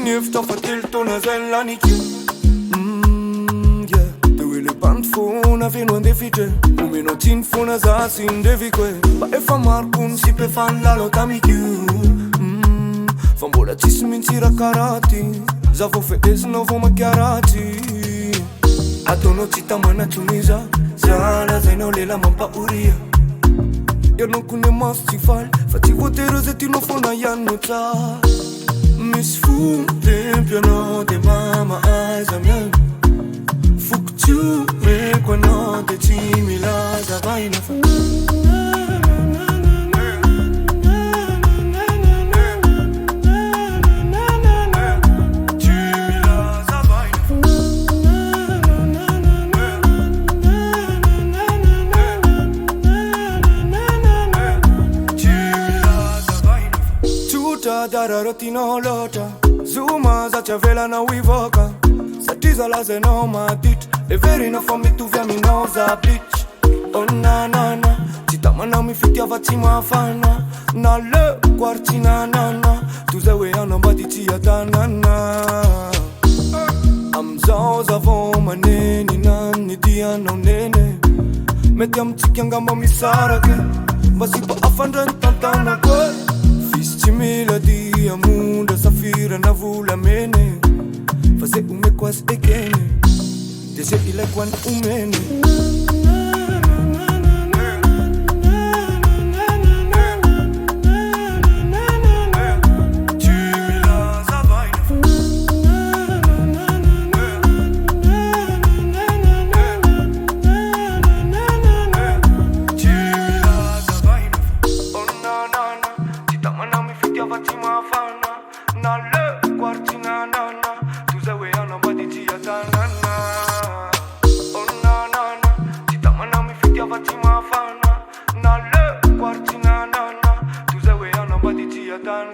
Min efter fatelt och nazella ni kul The way le band fona vino ande fite O meno tin fona za sin devi kwe Ba e fa marcun si pe fan la lota mi kul Fan bola tis min tira karati Za vo fe es no vo macchiarati Adono cita mana Tunisia Zala zaino lela mampa uria Eu não conheço se fal Fativo teros e ti não fona ya nota Miss Fu tempo no te mama eyes a mia Fuck you me quando te chimi la za vai na fa Dara rotino lota Zuma za chavela na wivoka Satiza la zeno matit E veri no for me tu via mi no za bitch Oh na na na Citama na mi fiti avati mafana Na le quarti na na na Tu zewe anamba di tia ta na na Amzao za vo maneni nani dia no nene Meti amtikianga mami sarake Basi pa afandran tantana kwe Fisti melodia munda safira na volamene Fazer o me quase ekene Dese ile kwan umene Na le quarti na na na Tu zewe anamba di tia ta na na Oh na na na Citama na mi fiti avati mafana Na le quarti na na na Tu zewe anamba di tia ta na